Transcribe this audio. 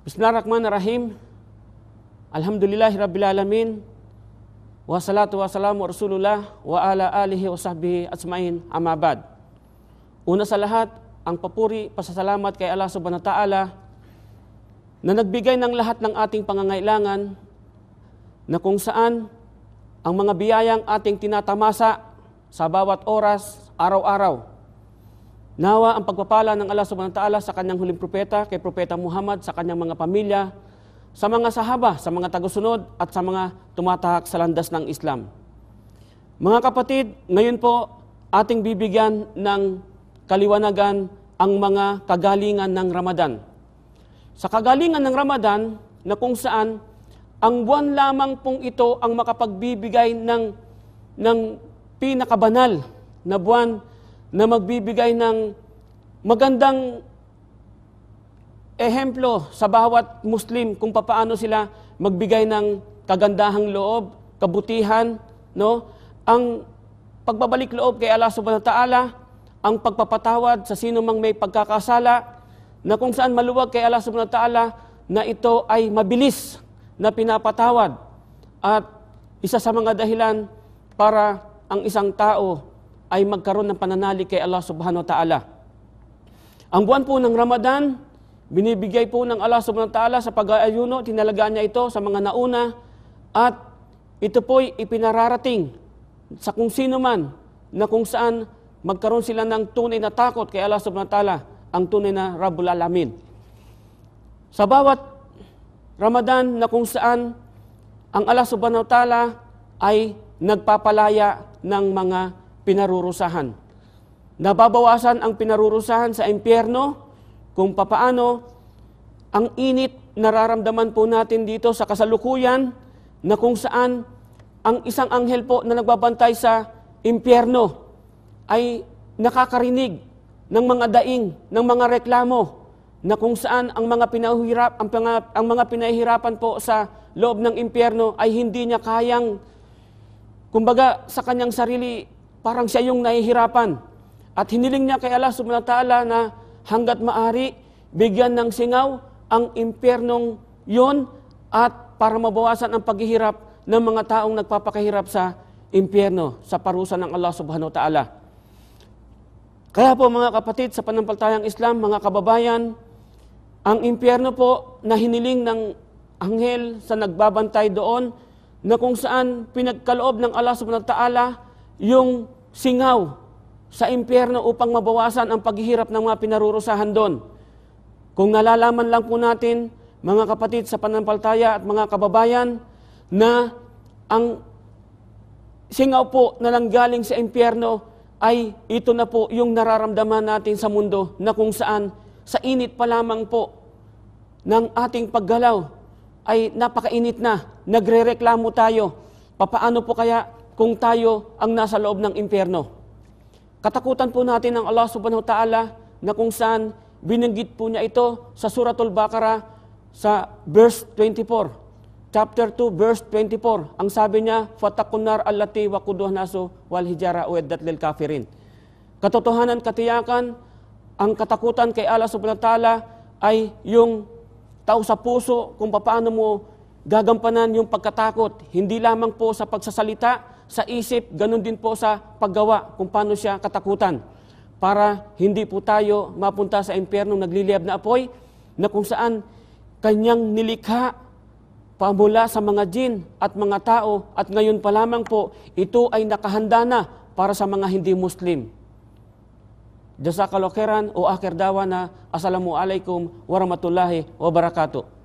Bismillahirrahmanirrahim. Alhamdulillahirrabbilalamin. Wassalatu wassalamu Rasulullah wa ala alihi wa sahbihi ajmain, amma ba'd. Una sa lahat, ang papuri, pasasalamat kay Allah subhanahu wa ta'ala na nagbigay ng lahat ng ating pangangailangan, na kung saan ang mga biyayang ating tinatamasa sa bawat oras, araw-araw. Nawa ang pagpapala ng Allah subhanahu wa ta'ala sa kanyang huling propeta, kay Propeta Muhammad, sa kanyang mga pamilya, sa mga sahaba, sa mga tagusunod, at sa mga tumatahak sa landas ng Islam. Mga kapatid, ngayon po ating bibigyan ng kaliwanagan ang mga kagalingan ng Ramadan. Sa kagalingan ng Ramadan, na kung saan ang buwan lamang pong ito ang makapagbibigay ng pinakabanal na buwan na magbibigay ng magandang ehemplo sa bawat Muslim kung paano sila magbigay ng kagandahang loob, kabutihan, no? Ang pagbabalik loob kay Allah subhanahu wa ta'ala, ang pagpapatawad sa sino mang may pagkakasala, na kung saan maluwag kay Allah subhanahu wa ta'ala na ito ay mabilis na pinapatawad, at isa sa mga dahilan para ang isang tao ay magkaroon ng pananalig kay Allah subhanahu wa ta'ala. Ang buwan po ng Ramadan, binibigay po ng Allah subhanahu wa ta'ala sa pag-aayuno, tinalagaan niya ito sa mga nauna, at ito po'y ipinararating sa kung sino man na kung saan magkaroon sila ng tunay na takot kay Allah subhanahu wa ta'ala, ang tunay na Rabbul Alamin. Sa bawat Ramadan na kung saan ang Allah subhanahu wa ta'ala ay nagpapalaya ng mga pinarurusahan. Nababawasan ang pinarurusahan sa impyerno kung papaano ang init nararamdaman po natin dito sa kasalukuyan, na kung saan ang isang anghel po na nagbabantay sa impyerno ay nakakarinig ng mga daing, ng mga reklamo, na kung saan ang mga pinahihirapan po sa loob ng impyerno ay hindi niya kayang, kumbaga sa kanyang sarili, parang siya yung nahihirapan. At hiniling niya kay Allah subhanahu wa ta'ala na hanggat maari, bigyan ng singaw ang impyernong yun, at para mabawasan ang paghihirap ng mga taong nagpapakahirap sa impyerno, sa parusa ng Allah subhanahu wa ta'ala. Kaya po mga kapatid, sa panampalatayang Islam, mga kababayan, ang impyerno po na hiniling ng anghel sa nagbabantay doon, na kung saan pinagkaloob ng Allah subhanahu wa ta'ala yung singaw sa impyerno upang mabawasan ang paghihirap ng mga pinarurusahan doon. Kung nalalaman lang po natin, mga kapatid sa pananampalataya at mga kababayan, na ang singaw po na nanggaling sa impyerno ay ito na po yung nararamdaman natin sa mundo, na kung saan sa init pa lamang po ng ating paggalaw ay napakainit na, nagrereklamo tayo. Papaano po kaya kung tayo ang nasa loob ng impyerno? Katakutan po natin ng Allah subhanahu wa ta'ala, na kung saan binanggit po niya ito sa Suratul Baqarah sa verse 24. Chapter 2, verse 24. Ang sabi niya, "Fattaqun nar allati waquduha nasu wal hijara uiddat lil kafirin." Katotohanan, katiyakan, ang katakutan kay Allah subhanahu wa ta'ala ay yung tao sa puso, kung paano mo gagampanan yung pagkatakot. Hindi lamang po sa pagsasalita, sa isip, ganun din po sa paggawa, kung paano siya katakutan. Para hindi po tayo mapunta sa impyernong nagliliyab na apoy, na kung saan kanyang nilikha pamula sa mga jin at mga tao, at ngayon pa lamang po, ito ay nakahanda na para sa mga hindi Muslim. Jazakallahu khairan, o akhir dawana, assalamualaikum warahmatullahi wabarakatuh.